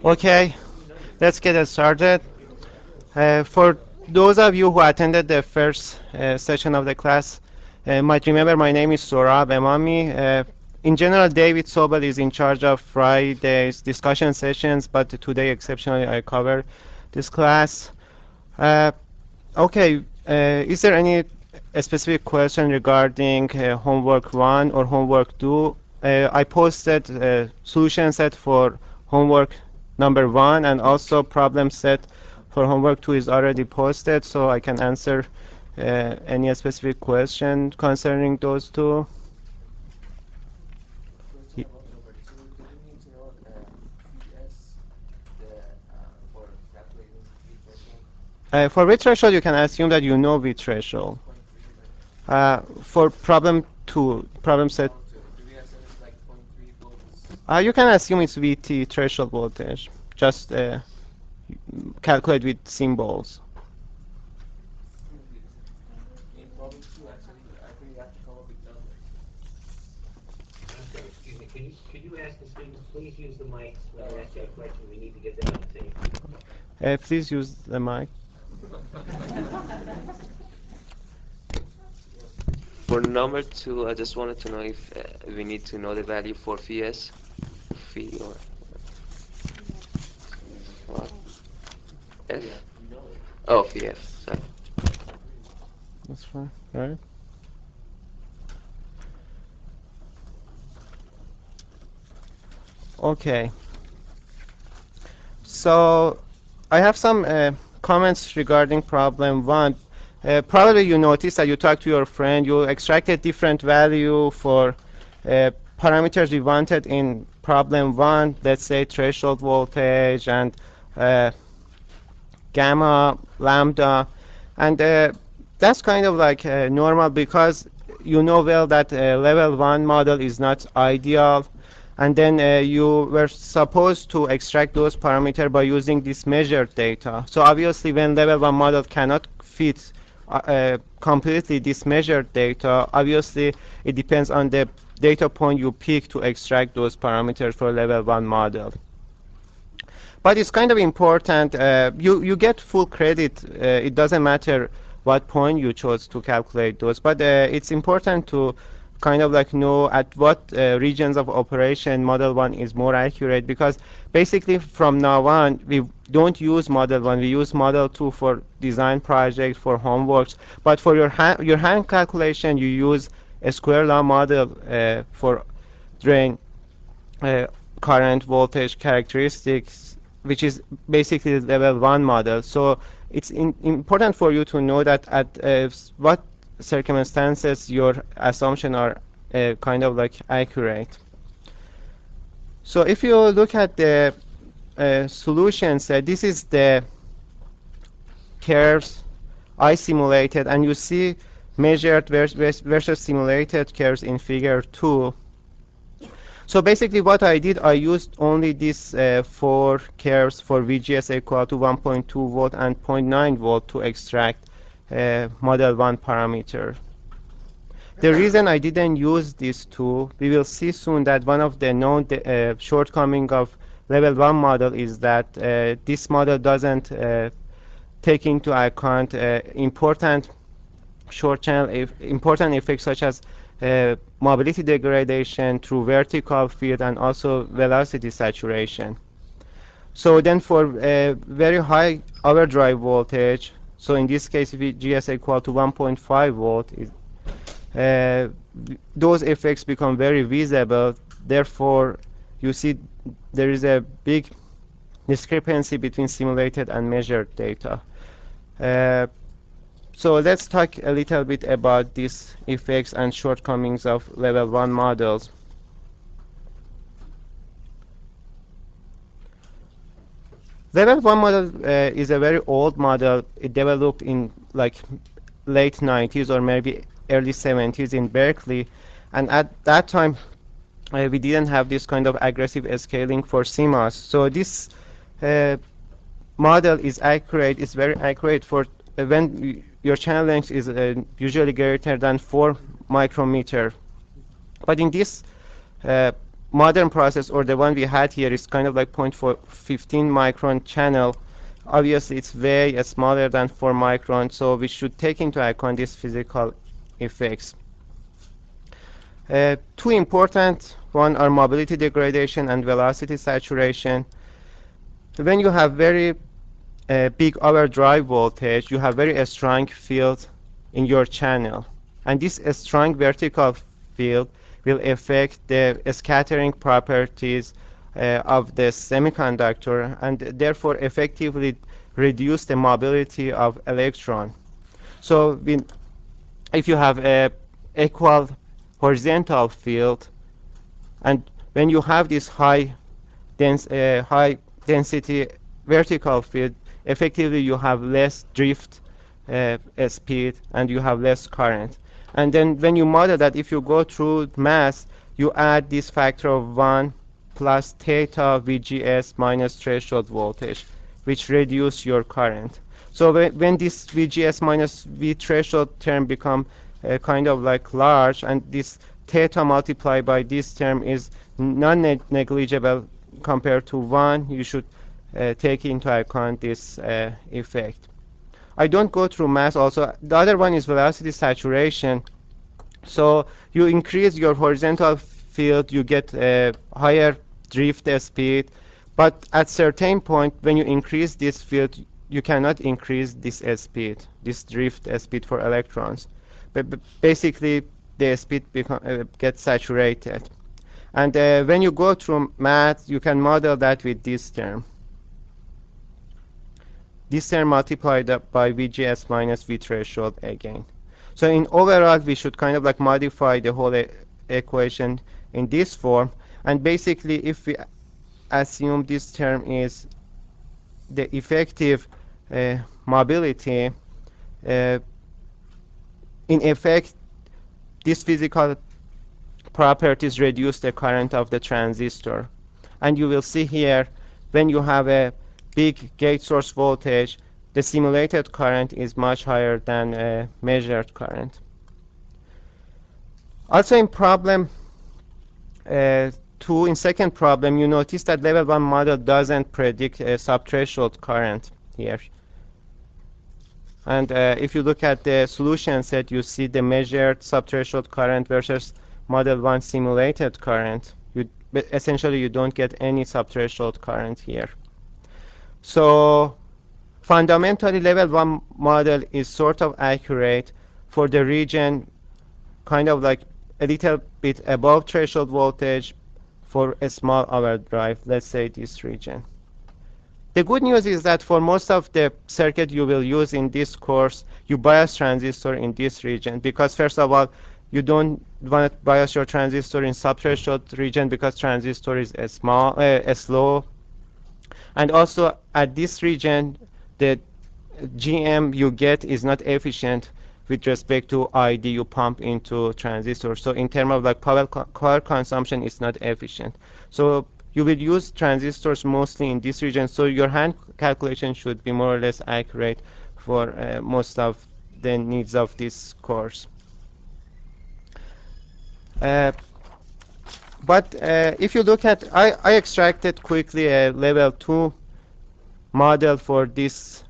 Okay, let's get it started. For those of you who attended the first session of the class, might remember my name is Sorab Emami. In general, David Sobel is in charge of Friday's discussion sessions, but today exceptionally I cover this class. Uh, okay, is there any specific question regarding homework 1 or homework 2? I posted a solution set for homework number 1 and also problem set for homework 2 is already posted, so I can answer any specific question concerning those two. Y- for with threshold, you can assume that you know with threshold. For problem 2, problem set, you can assume it's VT threshold voltage. Just calculate with symbols. Okay, excuse me, could you ask the students, please use the mics when they ask you a question, we need to get that on tape. Please use the mic. For number two, I just wanted to know if we need to know the value for Vs, Phi or what? F? Oh, Phi F, sorry. That's fine, right? Okay. So I have some comments regarding problem 1. Probably you noticed that you talked to your friend, you extracted different value for parameters we wanted in problem 1, let's say threshold voltage and gamma, lambda, and that's kind of like normal because you know well that level 1 model is not ideal, and then you were supposed to extract those parameters by using this measured data. So obviously when level 1 model cannot fit completely this measured data, obviously it depends on the data point you pick to extract those parameters for level 1 model. But it's kind of important. You get full credit. It doesn't matter what point you chose to calculate those. But it's important to kind of like know at what regions of operation model 1 is more accurate, because basically from now on we don't use model 1, we use model 2 for design project, for homeworks. But for your hand calculation you use a square law model for drain current voltage characteristics, which is basically the level 1 model. So it's important for you to know that at what circumstances your assumptions are kind of like accurate. So if you look at the solutions, this is the curves I simulated, and you see measured versus simulated curves in figure 2. So basically what I did, I used only these 4 curves for VGS equal to 1.2 volt and 0.9 volt to extract model 1 parameter. The reason I didn't use these two, we will see soon that one of the known shortcomings of level 1 model is that this model doesn't take into account important short channel important effects such as mobility degradation through vertical field and also velocity saturation. So then for very high overdrive voltage, so in this case VGS equal to 1.5 volt, those effects become very visible. Therefore you see there is a big discrepancy between simulated and measured data. So let's talk a little bit about these effects and shortcomings of level 1 models. Level 1 model is a very old model. It developed in like late 90s or maybe early 70s in Berkeley, and at that time we didn't have this kind of aggressive scaling for CMOS. So this model is accurate, it's very accurate for when your channel length is usually greater than 4 micrometer. But in this uh, modern process, or the one we had here, is kind of like 0.15 micron channel. Obviously it's way smaller than 4 micron, so we should take into account these physical effects. Two important one are mobility degradation and velocity saturation. When you have very big overdrive voltage, you have very strong field in your channel, and this strong vertical field will affect the scattering properties of the semiconductor, and therefore effectively reduce the mobility of electron. So if you have a equal horizontal field, and when you have this high density vertical field, effectively you have less drift speed and you have less current. And then when you model that, if you go through mass, you add this factor of 1 plus theta VGS minus threshold voltage, which reduce your current. So when this VGS minus V threshold term become kind of like large, and this theta multiplied by this term is non-negligible compared to 1, you should take into account this effect. I don't go through mass also. The other one is velocity saturation. So you increase your horizontal field, you get higher drift speed, but at certain point when you increase this field, you cannot increase this speed, this drift speed for electrons. But basically the speed gets saturated. And when you go through math, you can model that with this term. This term multiplied up by VGS minus V threshold again. So in overall, we should kind of like modify the whole equation in this form. And basically, if we assume this term is the effective mobility, in effect, these physical properties reduce the current of the transistor. And you will see here, when you have a big gate source voltage, the simulated current is much higher than measured current. Also in problem 2, in second problem, you notice that level 1 model doesn't predict a subthreshold current here. And if you look at the solution set, you see the measured subthreshold current versus model 1 simulated current. But essentially you don't get any subthreshold current here. So fundamentally, level 1 model is sort of accurate for the region kind of like a little bit above threshold voltage for a small overdrive, let's say this region. The good news is that for most of the circuit you will use in this course, you bias transistor in this region, because first of all, you don't want to bias your transistor in subthreshold region because transistor is slow. And also at this region, the GM you get is not efficient with respect to ID you pump into transistor. So in terms of like power consumption, it's not efficient. So you will use transistors mostly in this region. So your hand calculation should be more or less accurate for most of the needs of this course. But if you look at, I extracted quickly a level 2 model for this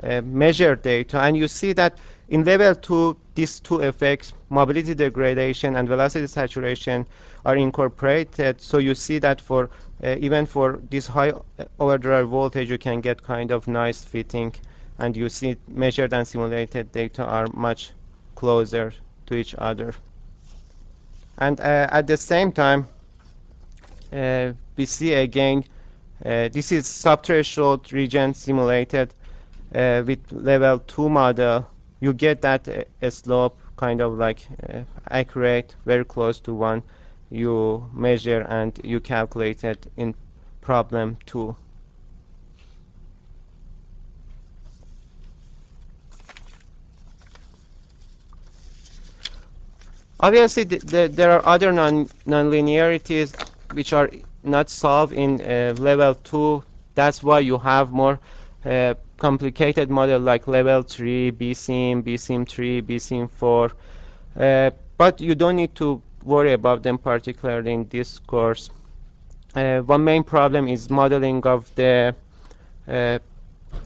measured data, and you see that in level 2, these two effects, mobility degradation and velocity saturation, are incorporated. So you see that for even for this high overdrive voltage, you can get kind of nice fitting, and you see measured and simulated data are much closer to each other. And at the same time, we see again, this is subthreshold region simulated with level 2 model. You get that a slope kind of like accurate, very close to one you measure and you calculate it in problem 2. Obviously, there are other nonlinearities which are not solved in level 2. That's why you have more complicated model like level 3, BSIM, BSIM 3, BSIM 4. But you don't need to worry about them particularly in this course. One main problem is modeling of the uh,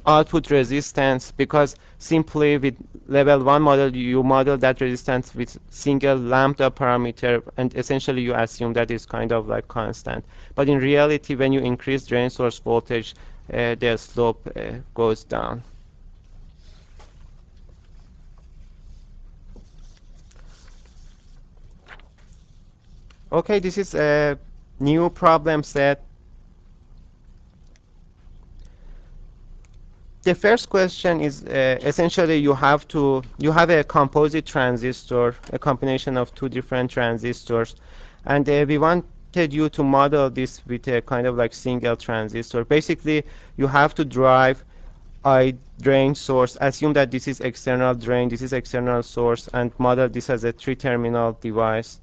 output resistance, because simply with level 1 model you model that resistance with single lambda parameter, and essentially you assume that is kind of like constant. But in reality, when you increase drain source voltage, the slope goes down. Okay, this is a new problem set. The first question is essentially you have a composite transistor, a combination of two different transistors, and we wanted you to model this with a kind of like single transistor. Basically, you have to drive I drain source, assume that this is external drain, this is external source, and model this as a three-terminal device,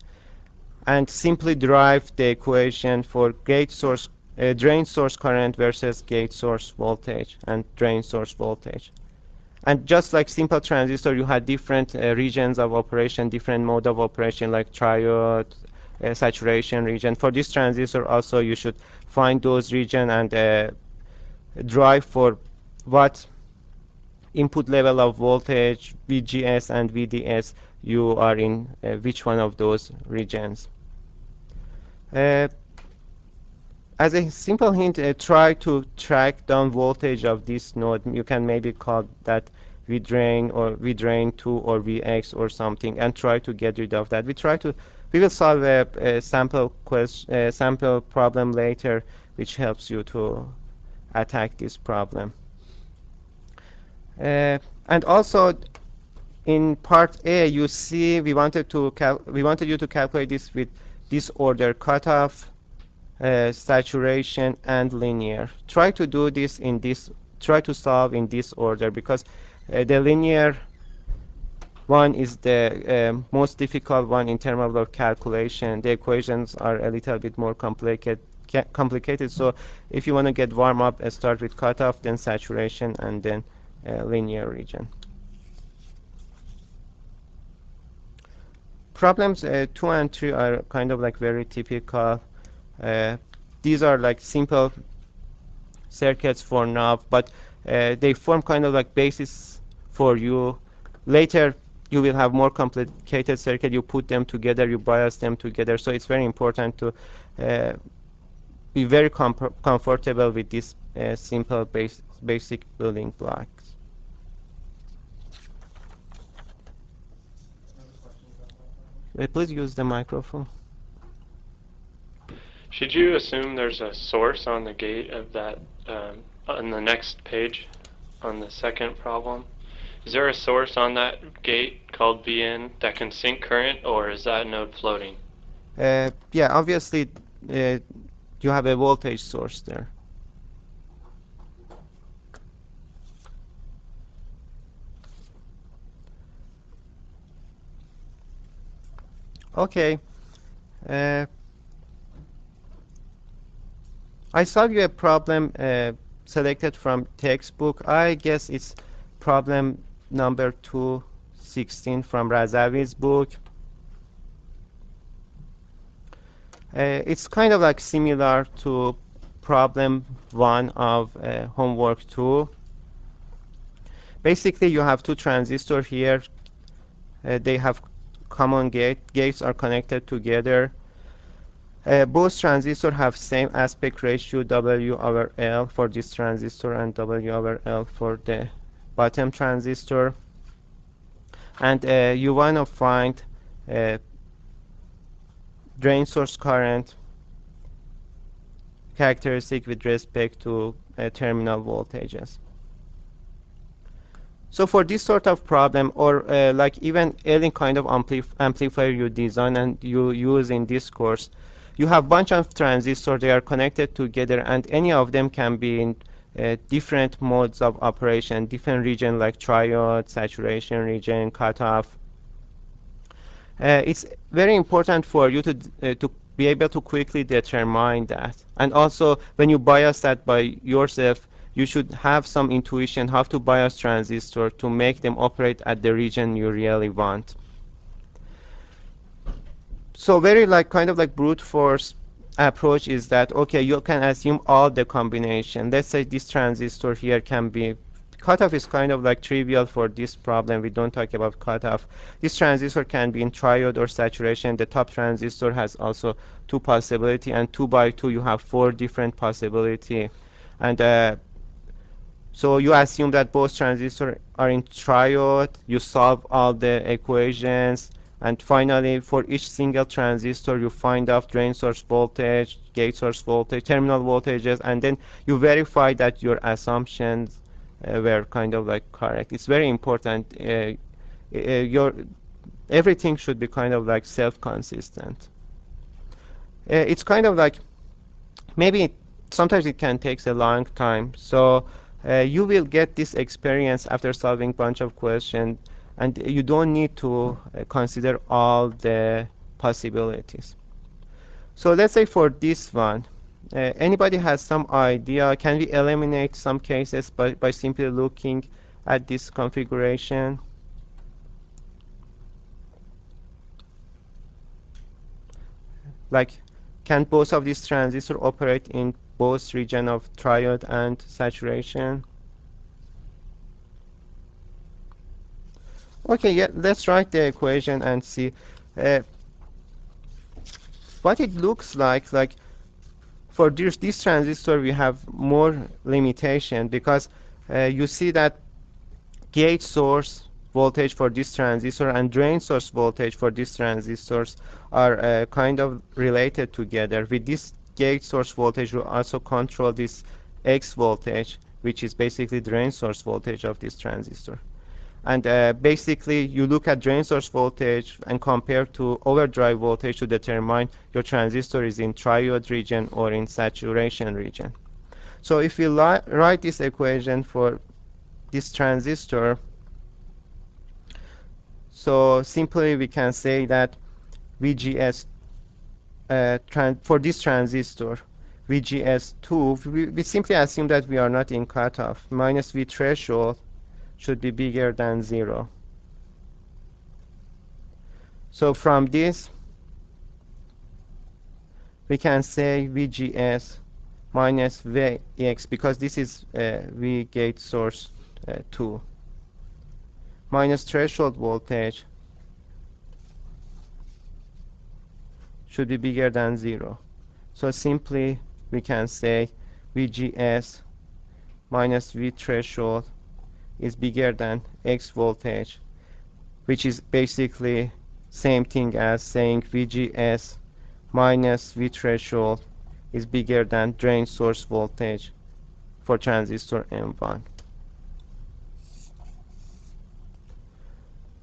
and simply derive the equation for gate source, drain source current versus gate source voltage and drain source voltage. And just like simple transistor, you had different regions of operation, different mode of operation, like triode, saturation region. For this transistor also, you should find those region and drive for what input level of voltage, VGS and VDS, you are in which one of those regions. As a simple hint, try to track down voltage of this node. You can maybe call that V drain or V drain 2 or Vx or something, and try to get rid of that. We will solve a sample problem later, which helps you to attack this problem. And also in part A, you see we wanted you to calculate this with disorder cutoff, saturation, and linear. Try to do this in this. Try to solve in this order, because the linear one is the most difficult one in terms of calculation. The equations are a little bit more complicated. So if you want to get warm up, start with cutoff, then saturation, and then linear region. Problems 2 and 3 are kind of like very typical. These are like simple circuits for now, but they form kind of like basis for you. Later, you will have more complicated circuit. You put them together, you bias them together. So it's very important to be very comfortable with these simple basic building blocks. Please use the microphone. Should you assume there's a source on the gate of that, on the next page, on the second problem? Is there a source on that gate called Vn that can sink current, or is that node floating? Yeah, obviously you have a voltage source there. Okay. I solved you a problem selected from textbook. I guess it's problem number 216 from Razavi's book. It's kind of like similar to problem 1 of homework 2. Basically, you have two transistors here. They have common gates are connected together. Both transistors have same aspect ratio W/L for this transistor and W/L for the bottom transistor. And you want to find drain source current characteristic with respect to terminal voltages. So for this sort of problem, or like even any kind of amplifier you design and you use in this course, you have bunch of transistors. They are connected together, and any of them can be in different modes of operation, different region like triode, saturation region, cutoff. It's very important for you to be able to quickly determine that. And also, when you bias that by yourself, you should have some intuition how to bias transistor to make them operate at the region you really want. So very like kind of like brute force approach is that, okay, you can assume all the combination. Let's say this transistor here can be, cutoff is kind of like trivial for this problem. We don't talk about cutoff. This transistor can be in triode or saturation. The top transistor has also two possibility, and 2 by 2 you have 4 different possibility. And so you assume that both transistors are in triode, you solve all the equations, and finally for each single transistor you find out drain source voltage, gate source voltage, terminal voltages, and then you verify that your assumptions were kind of like correct. It's very important. Your everything should be kind of like self-consistent. It's kind of like maybe sometimes it can take a long time. So you will get this experience after solving bunch of questions, and you don't need to consider all the possibilities. So let's say for this one, anybody has some idea? Can we eliminate some cases by simply looking at this configuration? Like, can both of these transistors operate in both region of triode and saturation? Okay, yeah, let's write the equation and see what it looks like. Like for this transistor, we have more limitation because you see that gate source voltage for this transistor and drain source voltage for these transistors are kind of related together. With this gate source voltage, we also control this X voltage, which is basically drain source voltage of this transistor. And basically, you look at drain source voltage and compare to overdrive voltage to determine your transistor is in triode region or in saturation region. So if we write this equation for this transistor, so simply we can say that VGS for this transistor, VGS2, we simply assume that we are not in cutoff. Minus V threshold should be bigger than 0. So from this, we can say VGS minus Vx, because this is V gate source 2, minus threshold voltage should be bigger than 0. So simply we can say VGS minus V threshold is bigger than X voltage, which is basically same thing as saying VGS minus V threshold is bigger than drain source voltage for transistor M1.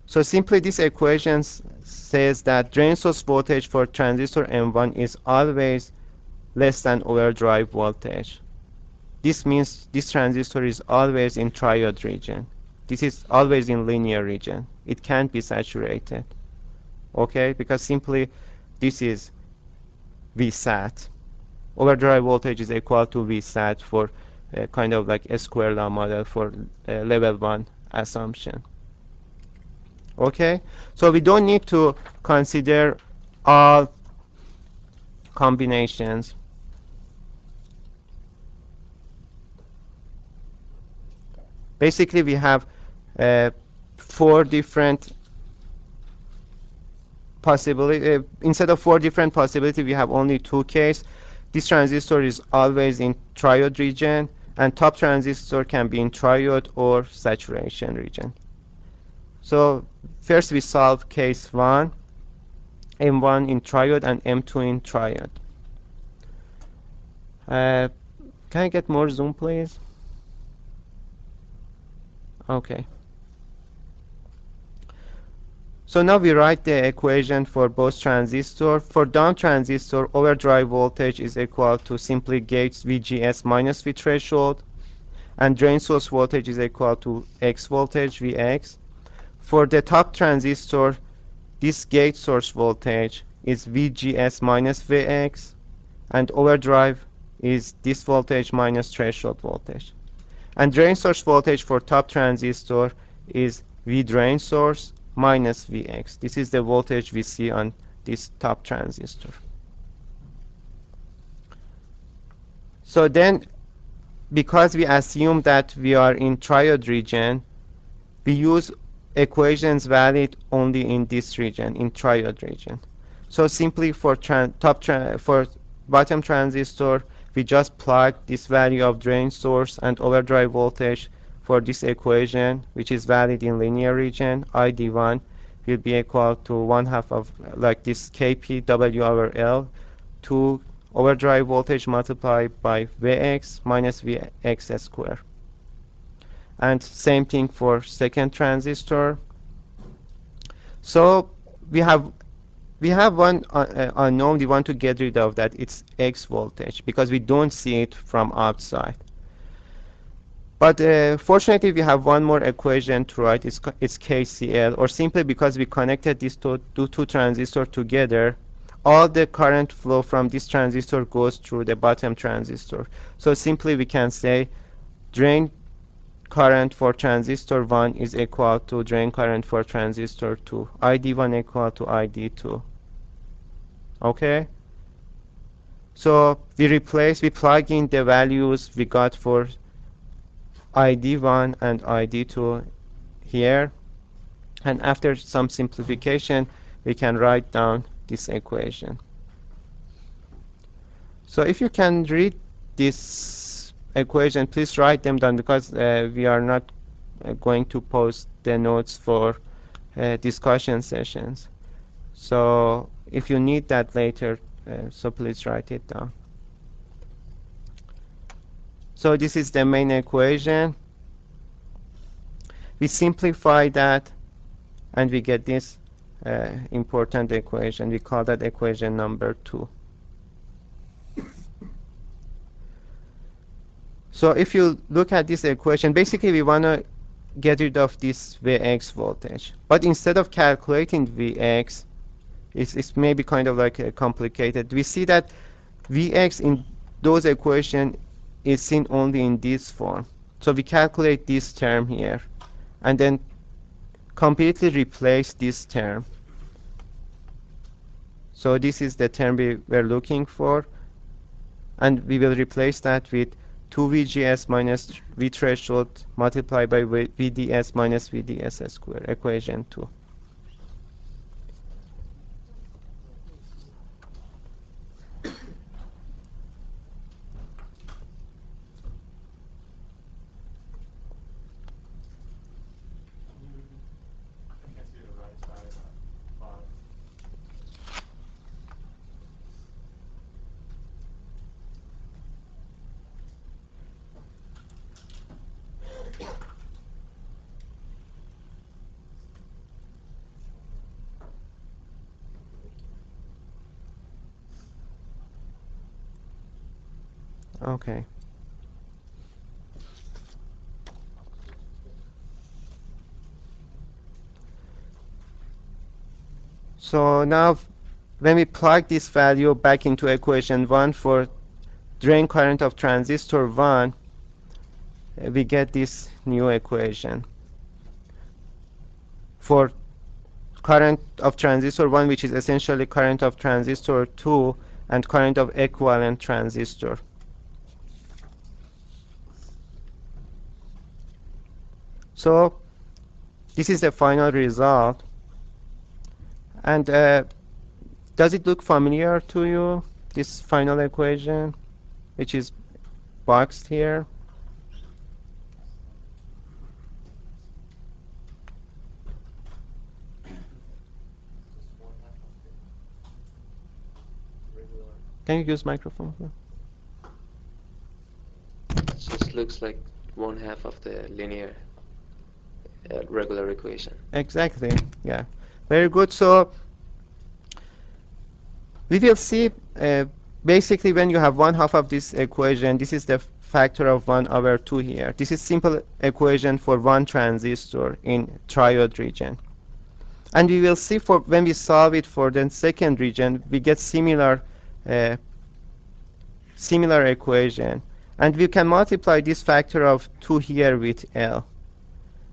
So simply this equation says that drain source voltage for transistor M1 is always less than overdrive voltage. This means this transistor is always in triode region. This is always in linear region. It can't be saturated. Okay, because simply this is Vsat. Overdrive voltage is equal to Vsat for kind of like a square law model for level 1 assumption. Okay, so we don't need to consider all combinations. Basically, we have 4 different possibility. Instead of 4 different possibility, we have only 2 cases. This transistor is always in triode region, and top transistor can be in triode or saturation region. So first we solve case 1, M1 in triode and M2 in triode. Can I get more zoom, please? Okay. So now we write the equation for both transistors. For down transistor, overdrive voltage is equal to simply gates VGS minus V threshold, and drain source voltage is equal to X voltage Vx. For the top transistor, this gate source voltage is VGS minus Vx, and overdrive is this voltage minus threshold voltage. And drain source voltage for top transistor is V drain source minus Vx. This is the voltage we see on this top transistor. So then, because we assume that we are in triode region, we use equations valid only in this region, in triode region. So simply for for bottom transistor, we just plug this value of drain source and overdrive voltage for this equation, which is valid in linear region. ID1 will be equal to 1/2 of like this kpw over L to overdrive voltage multiplied by Vx minus Vx square. And same thing for second transistor. So we have one unknown we want to get rid of, that it's X voltage, because we don't see it from outside. But fortunately we have one more equation to write. It's KCl, or simply because we connected these two transistors together, all the current flow from this transistor goes through the bottom transistor. So simply we can say drain current for transistor 1 is equal to drain current for transistor 2. ID1 equal to ID2. Okay? So we plug in the values we got for ID1 and ID2 here. And after some simplification, we can write down this equation. So if you can read this equation, please write them down, because we are not going to post the notes for discussion sessions. So if you need that later, so please write it down. So this is the main equation. We simplify that and we get this important equation. We call that equation number 2. So if you look at this equation, basically we want to get rid of this Vx voltage. But instead of calculating Vx, it's maybe kind of like complicated. We see that Vx in those equations is seen only in this form. So we calculate this term here and then completely replace this term. So this is the term we were looking for, and we will replace that with 2VGS minus V threshold multiplied by VDS minus VDS square, equation 2. Okay. So now when we plug this value back into equation 1 for drain current of transistor 1, we get this new equation. For current of transistor 1, which is essentially current of transistor 2 and current of equivalent transistor. So this is the final result. And does it look familiar to you, this final equation, which is boxed here? Can you use microphone? It just looks like 1/2 of the linear regular equation. Exactly, yeah. Very good. So we will see basically when you have 1/2 of this equation, this is the factor of 1/2 here. This is simple equation for one transistor in triode region. And we will see for when we solve it for the second region, we get similar equation. And we can multiply this factor of 2 here with L.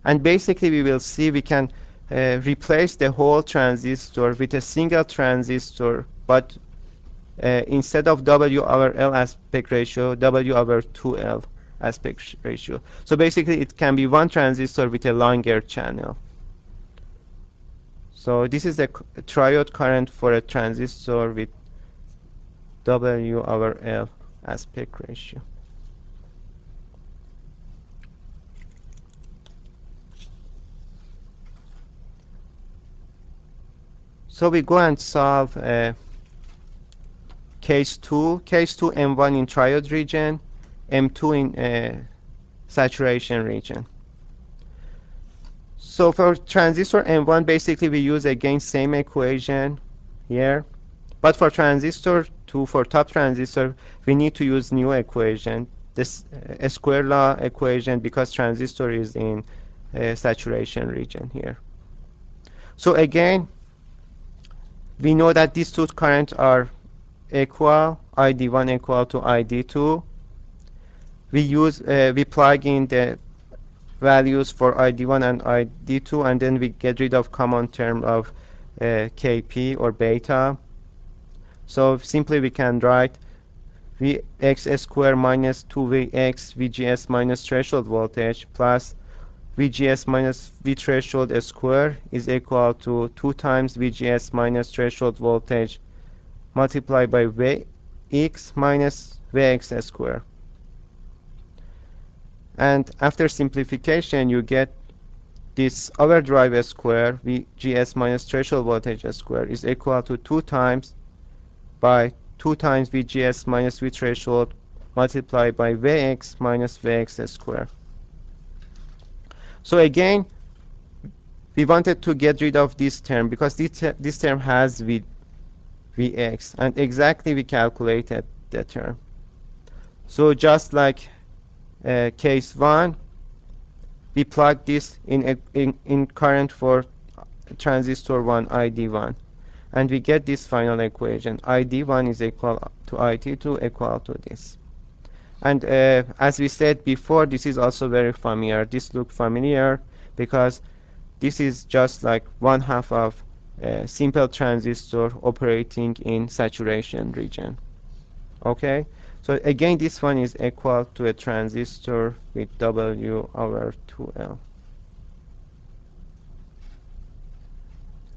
And basically we will see we can replace the whole transistor with a single transistor, but instead of W over L aspect ratio, W over 2L aspect ratio. So basically it can be one transistor with a longer channel. So this is the triode current for a transistor with W over L aspect ratio. So we go and solve case 2, M1 in triode region, M2 in saturation region. So for transistor M1, basically we use again same equation here, but for transistor 2, for top transistor, we need to use new equation, this square law equation, because transistor is in saturation region here. So again, we know that these two currents are equal, ID1 equal to ID2. We plug in the values for ID1 and ID2, and then we get rid of common term of Kp or beta. So simply we can write Vx square minus 2Vx VGS minus threshold voltage plus VGS minus V threshold square is equal to 2 times VGS minus threshold voltage multiplied by Vx minus Vx square. And after simplification, you get this overdrive square, VGS minus threshold voltage square, is equal to 2 times by 2 times VGS minus V threshold multiplied by Vx minus Vx square. So again, we wanted to get rid of this term because this term has Vx, and exactly we calculated the term. So just like case 1, we plug this in current for transistor 1 ID1, and we get this final equation. ID1 is equal to ID2 equal to this. And as we said before, this is also very familiar. This looks familiar because this is just like 1/2 of a simple transistor operating in saturation region. Okay, so again this one is equal to a transistor with W over 2L.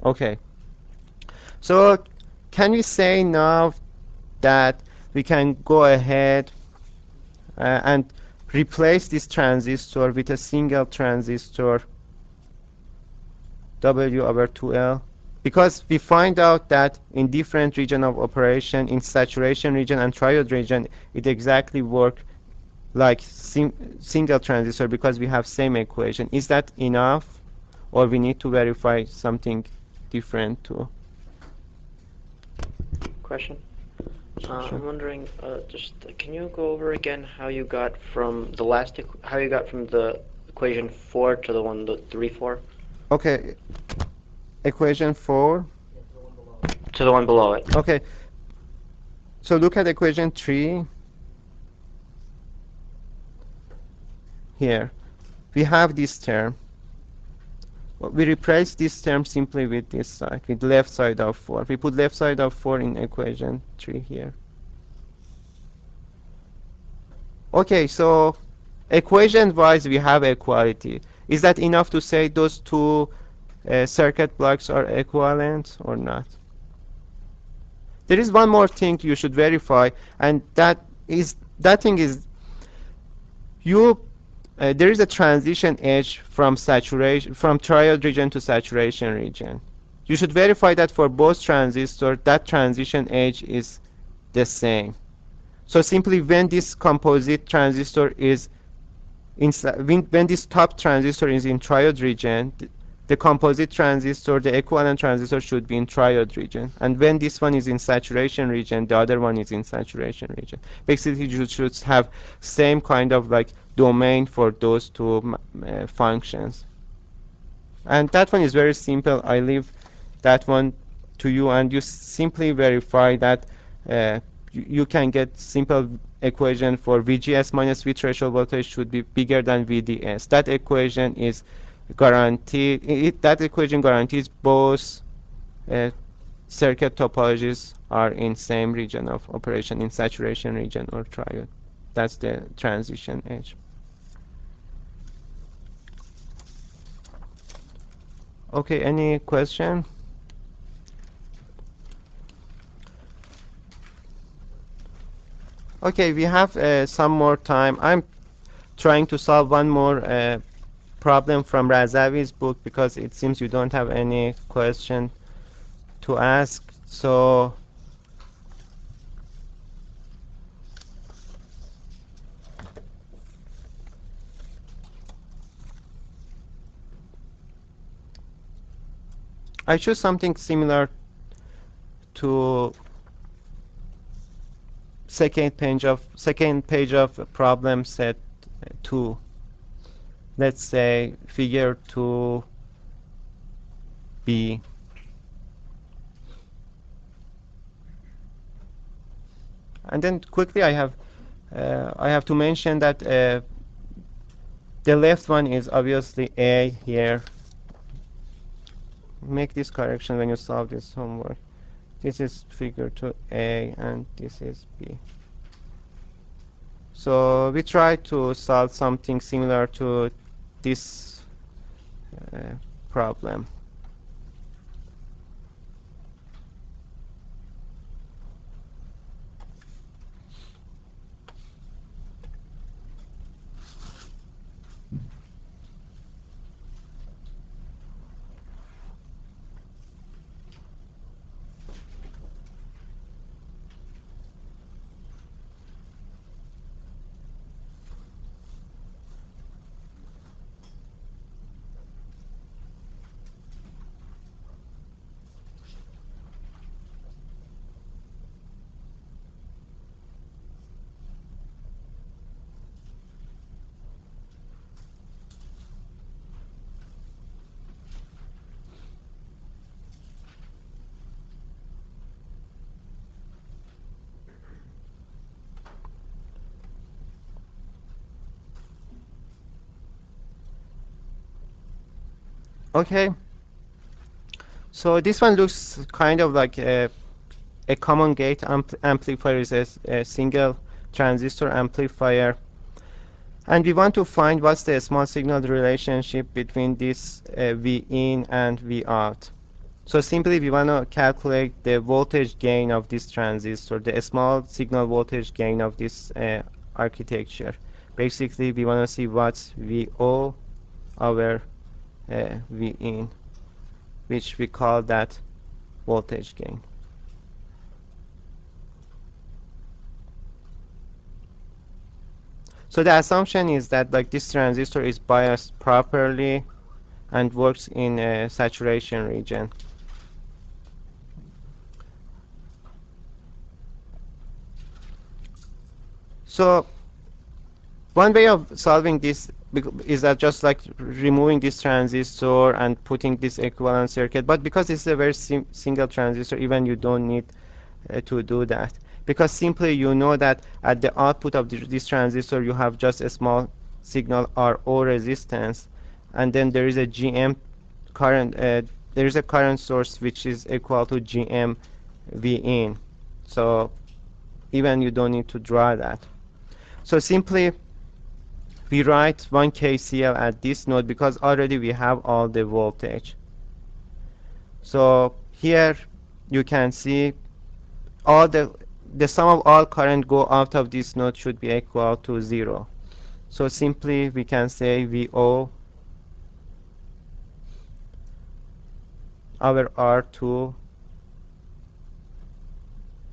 Okay, so can we say now that we can go ahead and replace this transistor with a single transistor W over 2L? Because we find out that in different region of operation, in saturation region and triode region, it exactly works like single transistor because we have same equation. Is that enough, or we need to verify something different too? Question? I'm wondering, can you go over again how you got from the equation 4 to the 3, 4? Okay, equation 4 to the one below it. Okay, so look at equation 3 here. We have this term. We replace this term simply with this side, with left side of 4. We put left side of 4 in equation 3 here. Okay, so equation wise we have equality. Is that enough to say those two circuit blocks are equivalent or not? There is one more thing you should verify, and that thing is there is a transition edge from triode region to saturation region. You should verify that for both transistors that transition edge is the same. So simply when this composite transistor is when this top transistor is in triode region, the composite transistor, the equivalent transistor, should be in triode region. And when this one is in saturation region, the other one is in saturation region. Basically, you should have same kind of like domain for those two functions. And that one is very simple. I leave that one to you, and you simply verify that you can get simple equation for VGS minus V threshold voltage should be bigger than VDS. That equation is that equation guarantees both uh, circuit topologies are in same region of operation, in saturation region or triode. That's the transition edge. Okay, any question? Okay, we have some more time. I'm trying to solve one more problem from Razavi's book because it seems you don't have any question to ask. So I choose something similar to second page of problem set 2. Let's say figure 2b. And then quickly I have to mention that the left one is obviously A here. Make this correction when you solve this homework. This is figure 2A and this is B. So we try to solve something similar to this problem. Okay, so this one looks kind of like a common gate amplifier is a single transistor amplifier, and we want to find what's the small signal relationship between this V in and V out. So simply we want to calculate the voltage gain of this transistor, the small signal voltage gain of this architecture. Basically we want to see what's VO over V in, which we call that voltage gain. So the assumption is that like this transistor is biased properly and works in a saturation region. So one way of solving this is that just like removing this transistor and putting this equivalent circuit, but because this is a very single transistor, even you don't need to do that, because simply you know that at the output of this transistor you have just a small signal RO resistance, and then there is a GM current, there is a current source which is equal to GM V in, so even you don't need to draw that. So simply we write 1 KCL at this node because already we have all the voltage. So here you can see all the sum of all current go out of this node should be equal to 0. So simply we can say VO over R2,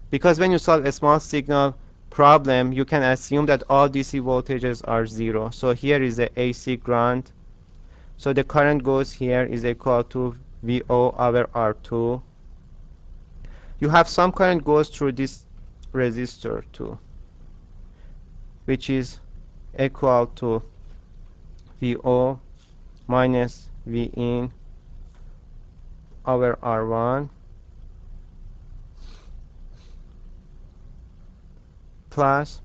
because when you solve a small signal problem you can assume that all DC voltages are 0. So here is the AC ground, so the current goes here is equal to VO over R2. You have some current goes through this resistor too, which is equal to VO minus V in over R1 plus,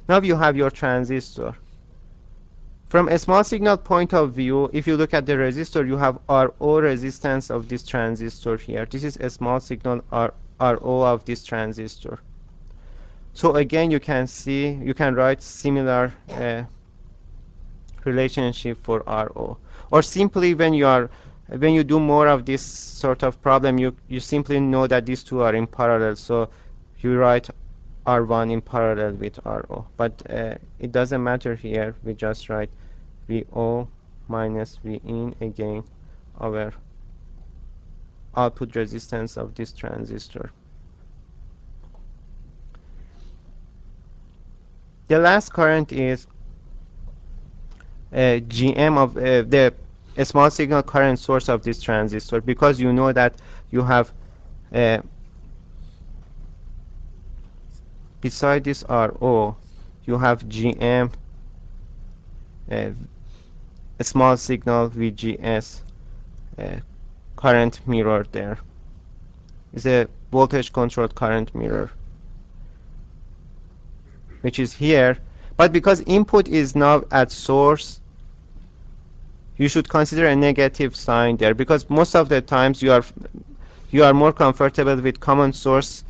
now you have your transistor. From a small signal point of view, if you look at the resistor, you have RO resistance of this transistor here. This is a small signal RO of this transistor. So again, you can see, you can write similar relationship for RO. Or simply when you do more of this sort of problem, you simply know that these two are in parallel. So you write R1 in parallel with RO. But it doesn't matter here. We just write VO minus Vin again over output resistance of this transistor. The last current is GM of the small signal current source of this transistor, because you know that you have beside this RO you have GM a small signal VGS current mirror. There is a voltage controlled current mirror which is here, but because input is now at source, you should consider a negative sign there, because most of the times you are more comfortable with common source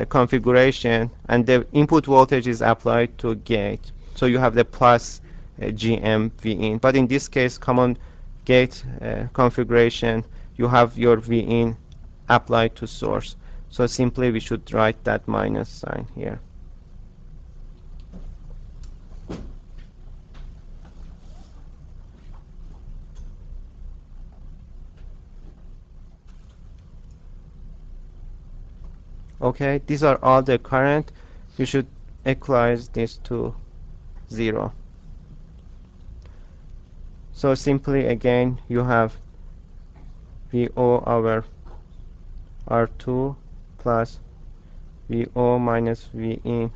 configuration, and the input voltage is applied to gate, so you have the plus GM Vin. But in this case, common gate configuration, you have your Vin applied to source, so simply we should write that minus sign here. Okay, these are all the current. You should equalize this to 0. So simply again you have VO over R2 plus VO minus Vin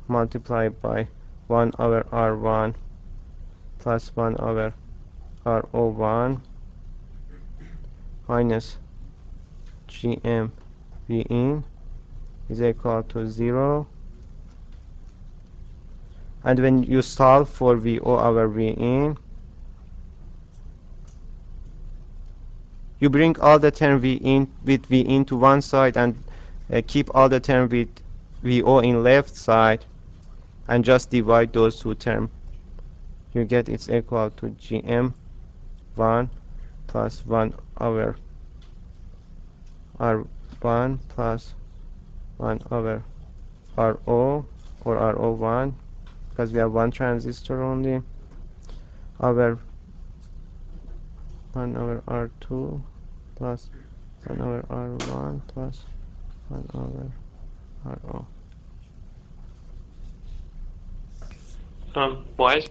multiplied by 1 over R1 plus 1 over RO1 minus GM Vin is equal to 0. And when you solve for VO over Vin, you bring all the term Vin with Vin to one side and keep all the term with VO in left side, and just divide those two terms. You get it's equal to GM1 plus 1 over R1 plus 1 over RO or RO1, because we have one transistor only, over 1 over R2 plus 1 over R1 plus 1 over RO. Why is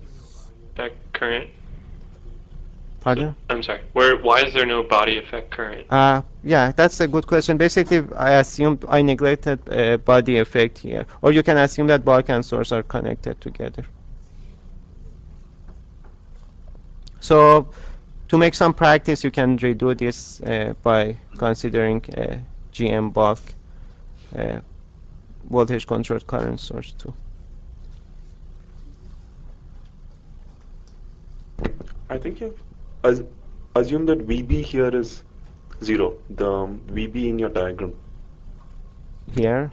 that current? Pardon? I'm sorry. Why is there no body effect current? Yeah, that's a good question. Basically, I neglected body effect here. Or you can assume that bulk and source are connected together. So, to make some practice, you can redo this by considering GM bulk voltage controlled current source too. I think you assume that VB here is 0, the VB in your diagram. Here?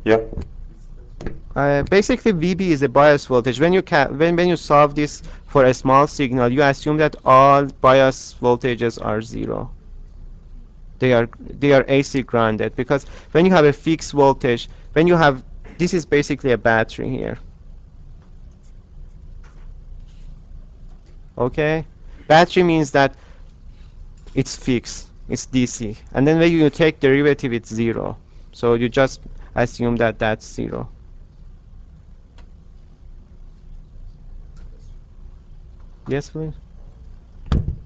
Yeah. Basically, VB is a bias voltage. When you solve this for a small signal, you assume that all bias voltages are 0. They are AC grounded, because when you have a fixed voltage, this is basically a battery here. Okay, battery means that it's fixed, it's DC, and then when you take derivative, it's 0. So you just assume that that's 0. Yes, please.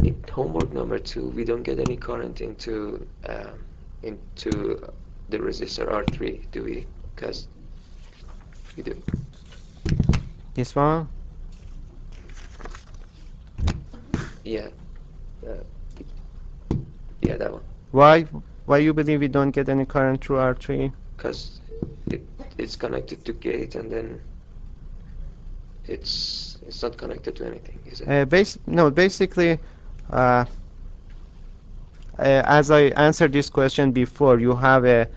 In homework number 2, we don't get any current into the resistor R3, do we? Because we do. This one? Yeah. Yeah, that one. Why you believe we don't get any current through R3? Because it's connected to gate, and then It's not connected to anything, is it? No, basically, uh, as I answered this question before, a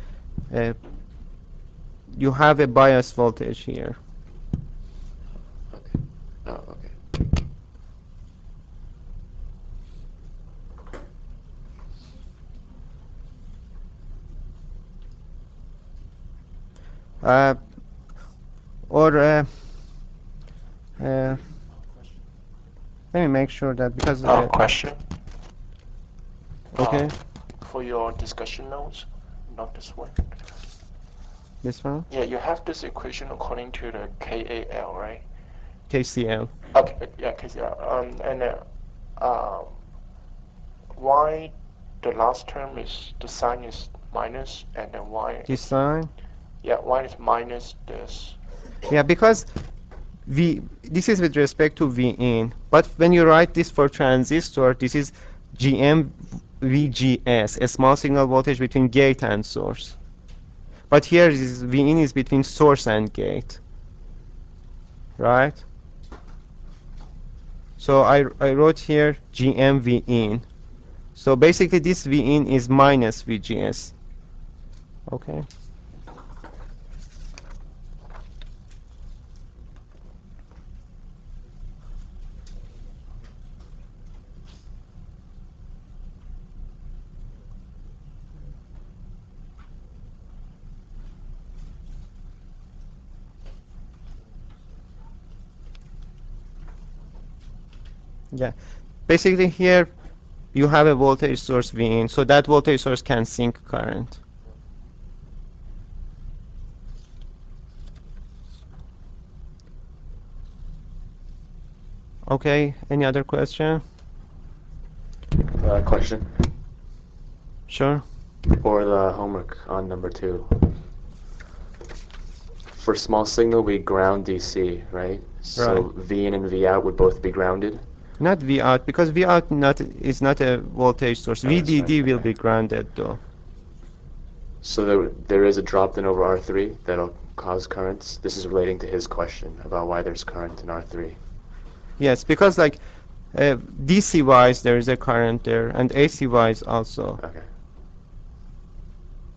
you have a bias voltage here. Okay. Oh, okay. Uh, or uh, let me make sure that because Question. okay, For your discussion notes, not this one. this one Yeah, you have this equation according to the KAL, right? KCL. Okay, yeah, KCL. Um, why the last term is the sign is minus, and then why? This sign. Yeah, why is minus this? Yeah, because this is with respect to V in, but when you write this for transistor, this is GM VGS, a small signal voltage between gate and source. But here is V in is between source and gate, right? So I wrote here GM V in. So basically this V in is minus VGS. Okay. Yeah. Basically here you have a voltage source V in, so that voltage source can sink current. Okay, any other question? Question Sure. for the homework on number 2. For small signal, we ground DC, right? So Right. V in and V out would both be grounded. Not V out, because V out is not a voltage source. Oh, that's right, VDD will okay. be grounded though. So there is a drop then over R3 that'll cause currents. This is relating to his question about why there's current in R3. Yes, because like DC wise there is a current there, and AC wise also. Okay.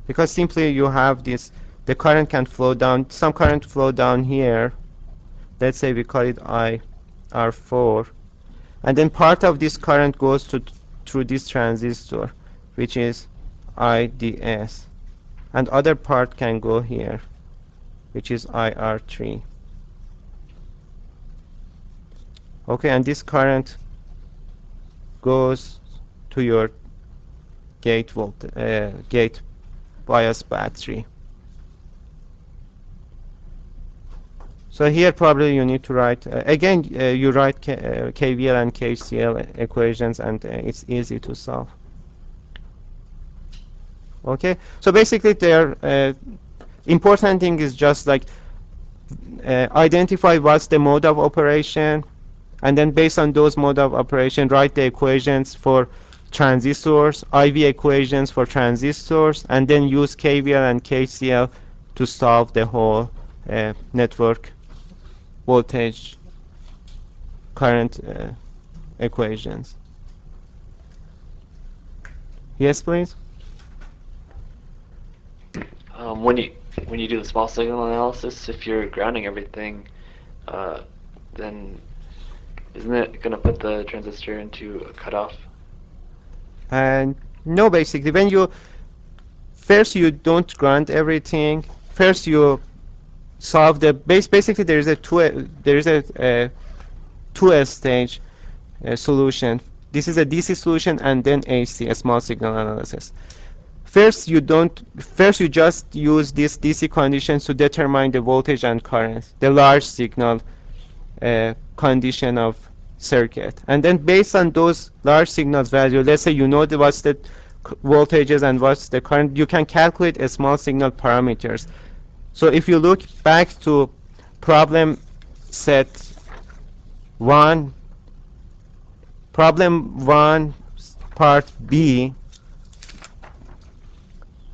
Because simply you have this, the current can flow down, some current flow down here. Let's say we call it IR4. And then part of this current goes through this transistor, which is IDS. And other part can go here, which is IR3. Okay, and this current goes to your gate bias battery. So here probably you need to write, again you write KVL and KCL equations, and it's easy to solve. Okay, so basically their important thing is just like identify what's the mode of operation, and then based on those mode of operation write the equations for transistors, IV equations for transistors, and then use KVL and KCL to solve the whole network voltage current equations. Yes, please. When you do the small signal analysis, if you're grounding everything, then isn't it going to put the transistor into a cutoff? And no, basically when you first you don't ground everything. First you solve the basically there is a two stage solution. This is a DC solution and then AC, a small signal analysis. First you just use these DC conditions to determine the voltage and current, the large signal condition of circuit. And then based on those large signals value, let's say you know what's the voltages and what's the current, you can calculate a small signal parameters. So if you look back to problem set 1, problem 1 part B,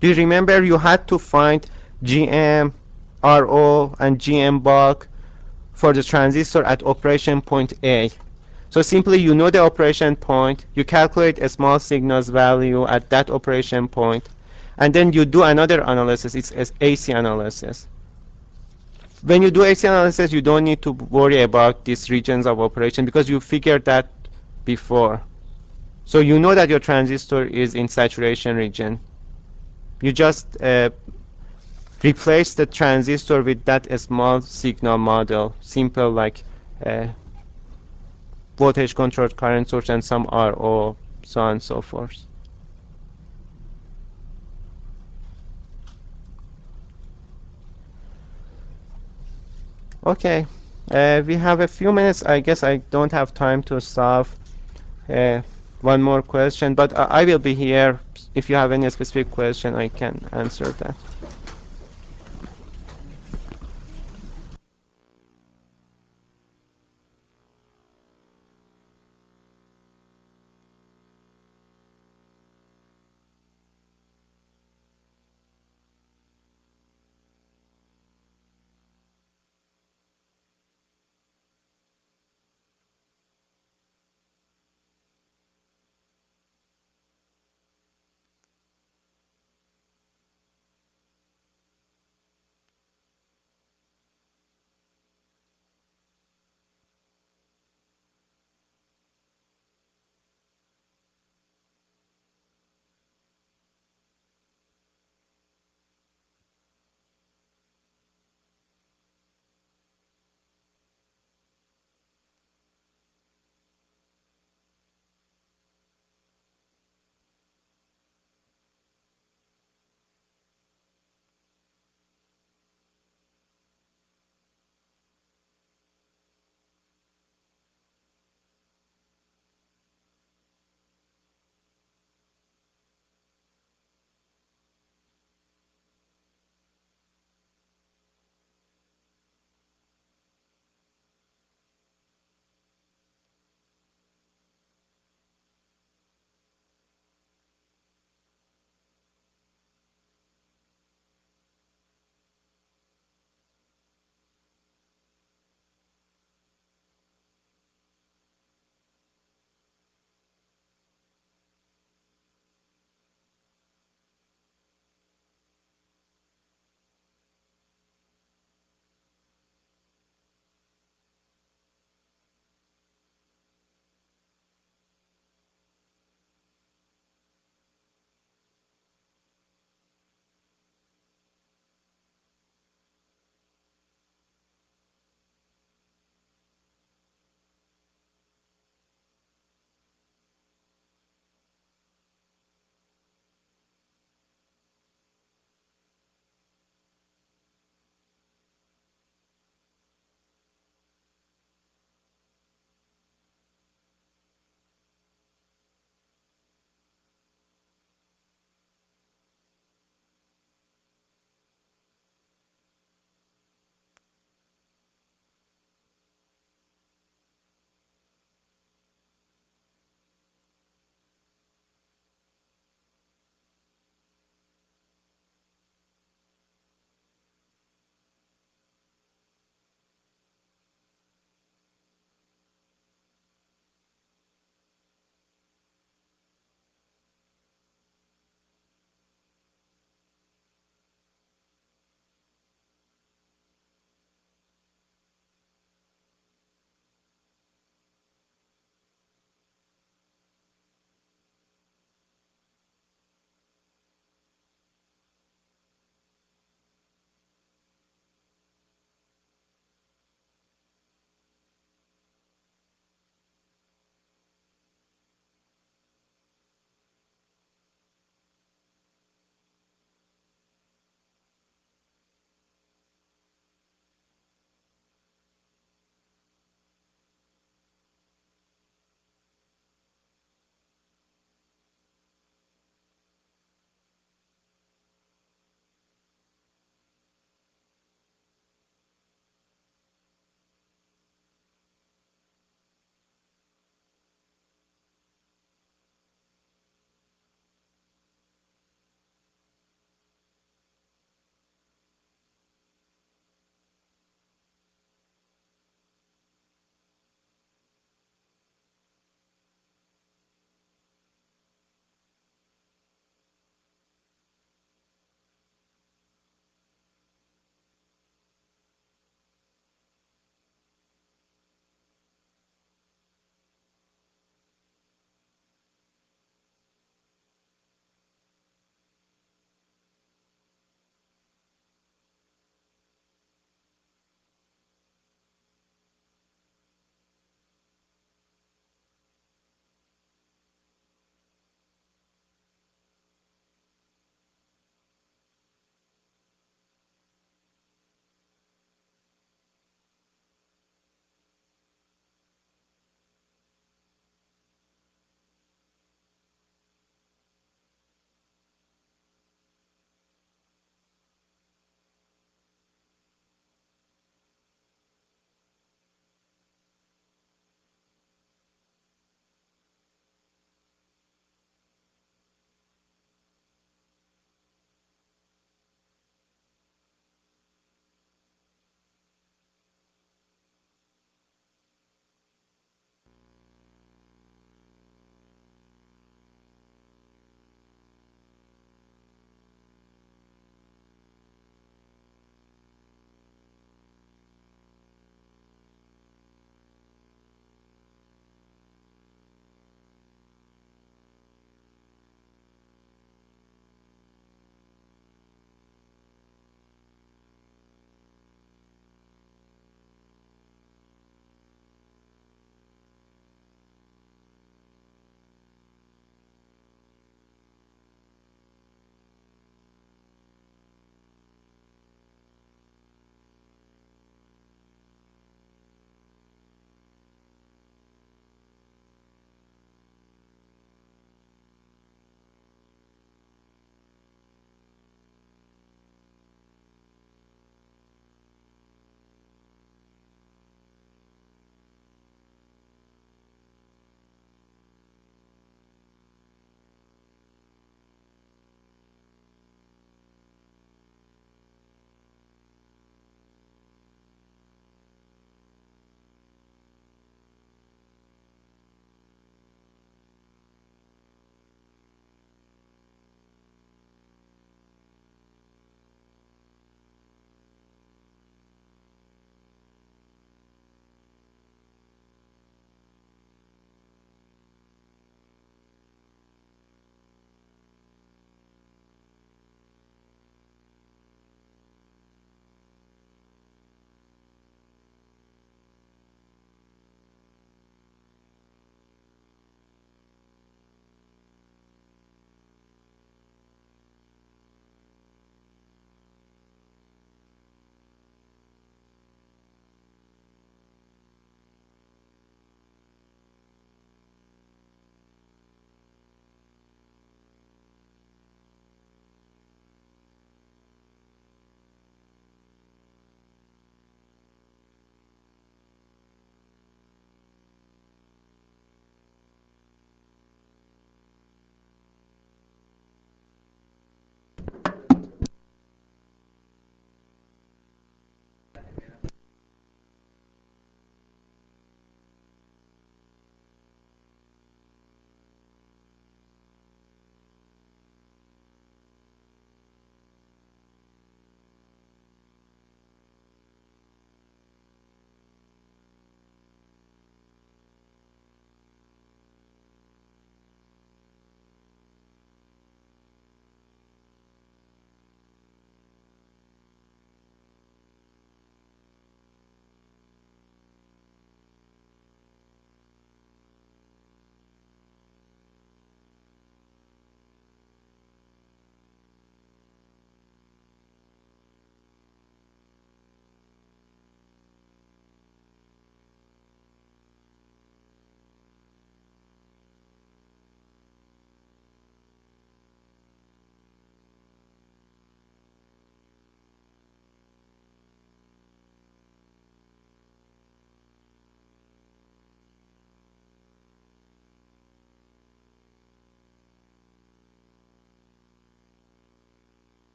do you remember you had to find GM, RO, and GM bulk for the transistor at operation point A. So simply you know the operation point, you calculate a small signal's value at that operation point, and then you do another analysis. It's an AC analysis. When you do AC analysis, you don't need to worry about these regions of operation because you figured that before. So you know that your transistor is in saturation region. You just replace the transistor with that small signal model, simple like voltage controlled current source and some RO, so on and so forth. Okay, we have a few minutes. I guess I don't have time to solve uh, one more question, but I will be here. If you have any specific question, I can answer that.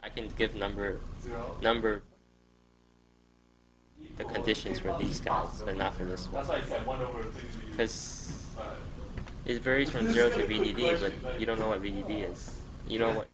I can give number the conditions for these guys, but not for this one. Because it varies from 0 to VDD, but you don't know what VDD is. You know what.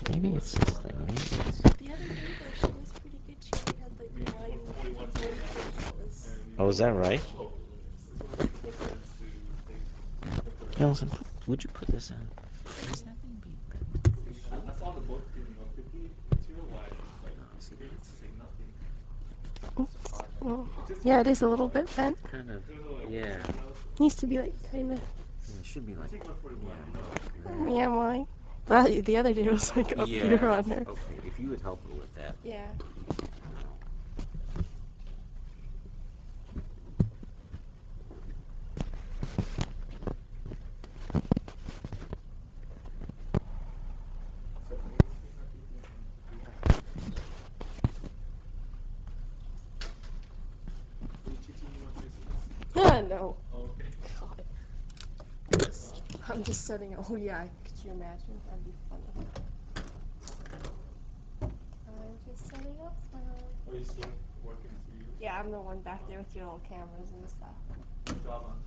Maybe it's just like me. The other day though, she was pretty good. She only had like one thing that was Oh, is that right? Nelson, would you put this in? Is that being beat? well, yeah, it is a little bit bent. Kind of, yeah. Needs to be like kind of. It should be like, Yeah, why? Well, the other day was like up here on her. Okay, if you would help her with that. Yeah. No. God. I'm just setting up. Oh yeah, could you imagine? That'd be funny. I'm just setting up. Are you still working too? Yeah, I'm the one back there with your little cameras and stuff. Good job, man.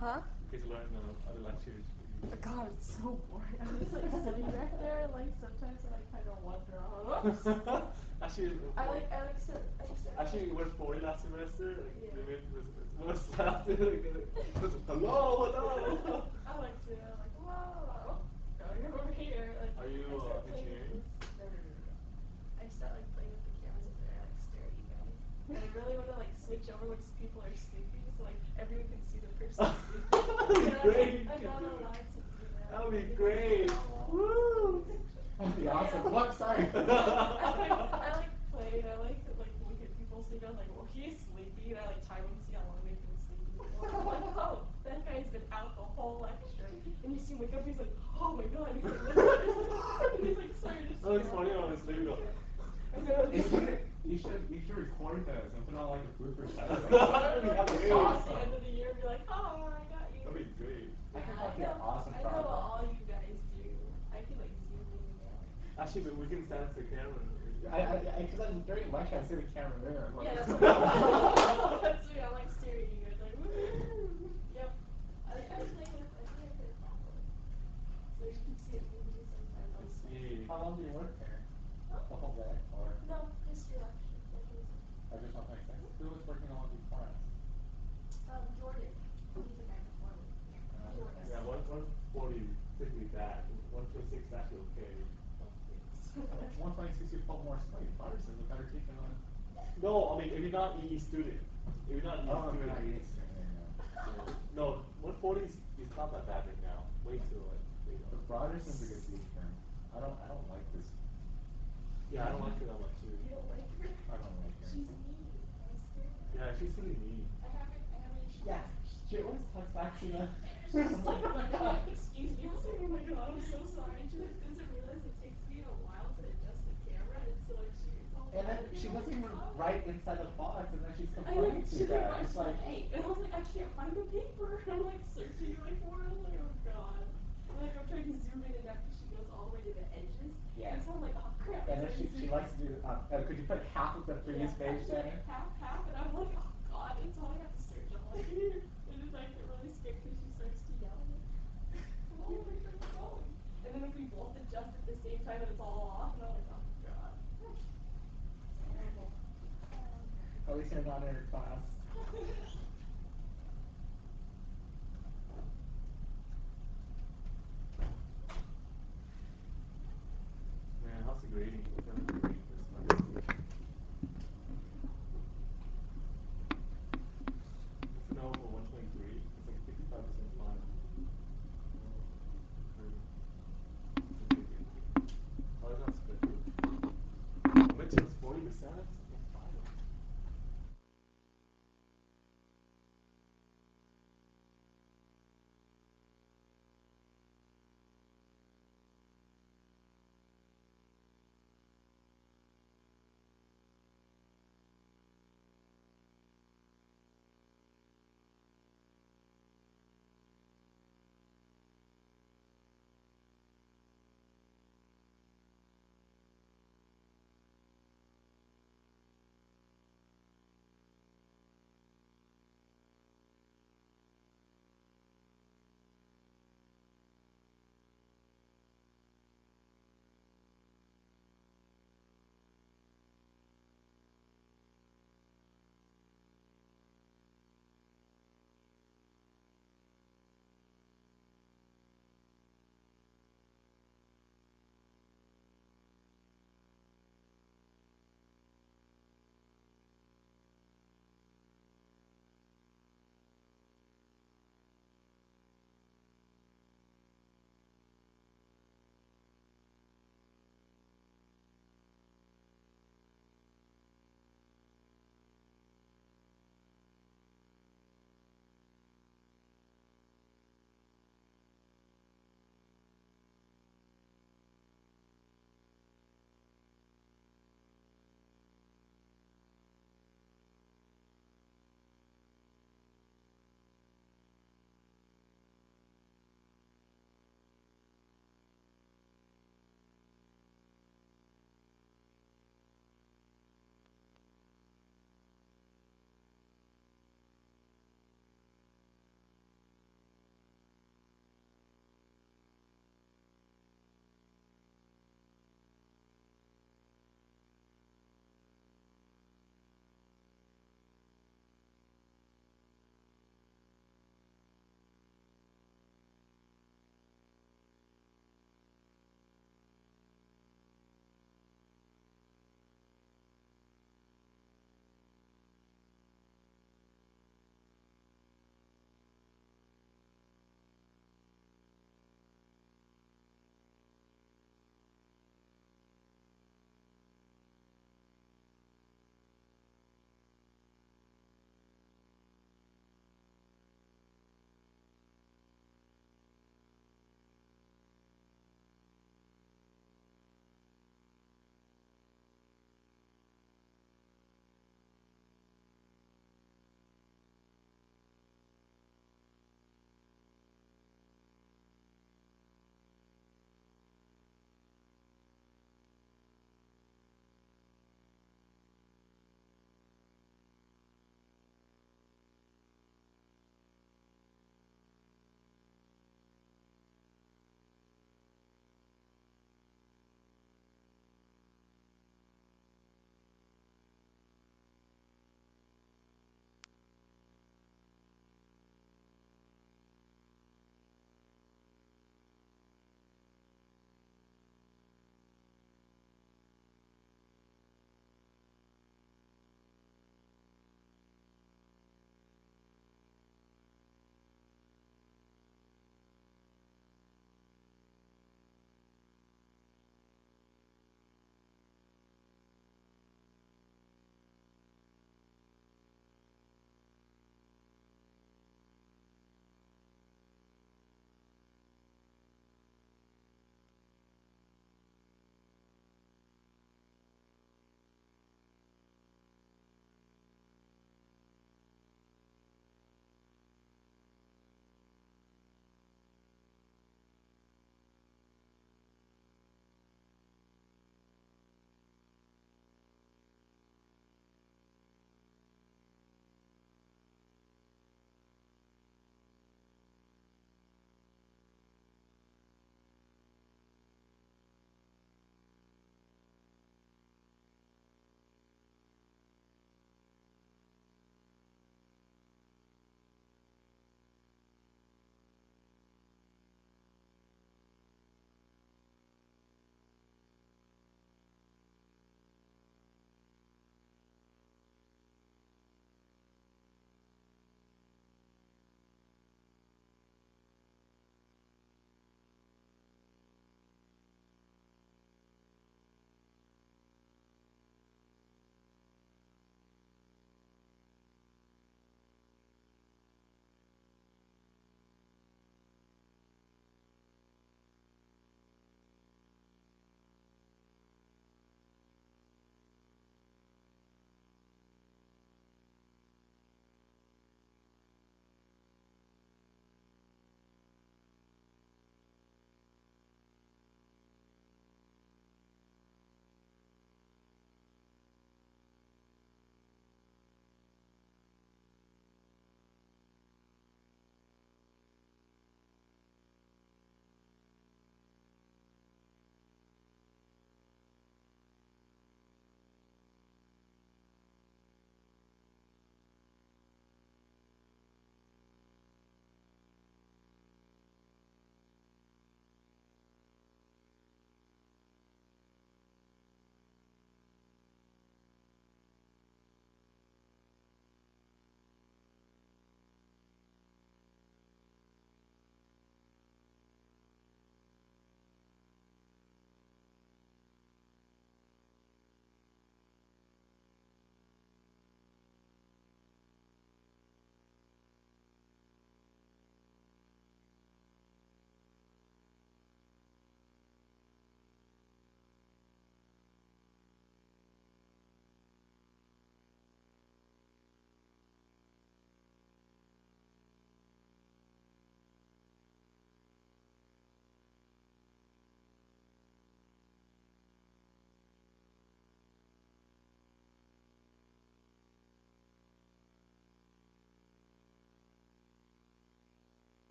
Huh? You get to learn other lectures. Oh, God, it's so boring. I'm just like sitting back there, and like sometimes I like kind of wonder. Oh, Actually, actually, we were 40 last semester. Like, yeah. we was laughing. Hello, hello. I like to, like, whoa, going over here. Like, Are you engineering? No. I start like playing with the cameras if they're like stare at you guys. And I really want to like switch over when people are sleeping, so like everyone can see the person sleeping. Great. I'm not allowed to do that. That would be great. Woo! That'd be awesome. What? Sorry. I like play and I like to like look at people sleeping. I'm like, well, he's sleepy, and I like time him to see how long they've been sleeping for. I'm like, oh, that guy's been out the whole lecture. And you see him wake up, he's like, oh my god. He's like, he's like sorry to Oh, it's funny when it's sleeping. You should record this and put it on like a blooper set. That'd be awesome. At the end of the year, be like, oh, I got you. That'd be great. Yeah, That'd be an awesome I know project. what all you guys do. I can like zoom in and out. Actually, we can stand the camera. Because during lecture, I see the camera there. Yeah, that's that's me. I'm like staring at you guys like, woo. Yep. I play with. I think I play with Apple. So you can see it moving sometimes. I see. How long do you work here? Huh? The whole day, or? No, just your lecture. I just want to say, who was working on before us? Jordan. He's the guy before me. Jordan. Yeah, 140 typically bad. 126 actually okay. 126 you pull more sleep. Ours is a better teacher than. No, I mean if you're not EE student. If you're not EE student. No, 140 is not that bad right now. Wait till like. broader sense of good term. I don't like this. Yeah, I don't like her that much too. You don't like her? I don't like her. She's mean. I swear. Yeah, she's pretty mean. I haven't issues. Yeah, she always talks back to them. She's like, oh my god, excuse me. I was like, oh my god, I'm so sorry. And she like doesn't realize it takes me a while to adjust the camera, and so like and then she wasn't even right inside the box, and then she's I know, complaining to she's that. like, It's like, hey, and I was like, I can't find the paper. And I'm like searching like for it. I was like, oh god. And like I'm trying to zoom in, and after she goes all the way to the edges, yeah. and so I'm like, oh crap. And then she likes to do. Could you put half of the previous page there? Half, and I'm like, oh god. And so I have to search. I'm like, and then I get really scared because she starts to yell. Oh my god. And then if we both adjust at the same time, and it's all off, and I'm like, oh god. Terrible. At least you're not in her class. Man, how's the grading? I feel like the grading this semester. It's an over 123. It's like 55% fine. Oh, that's not split. Midterm's 40%?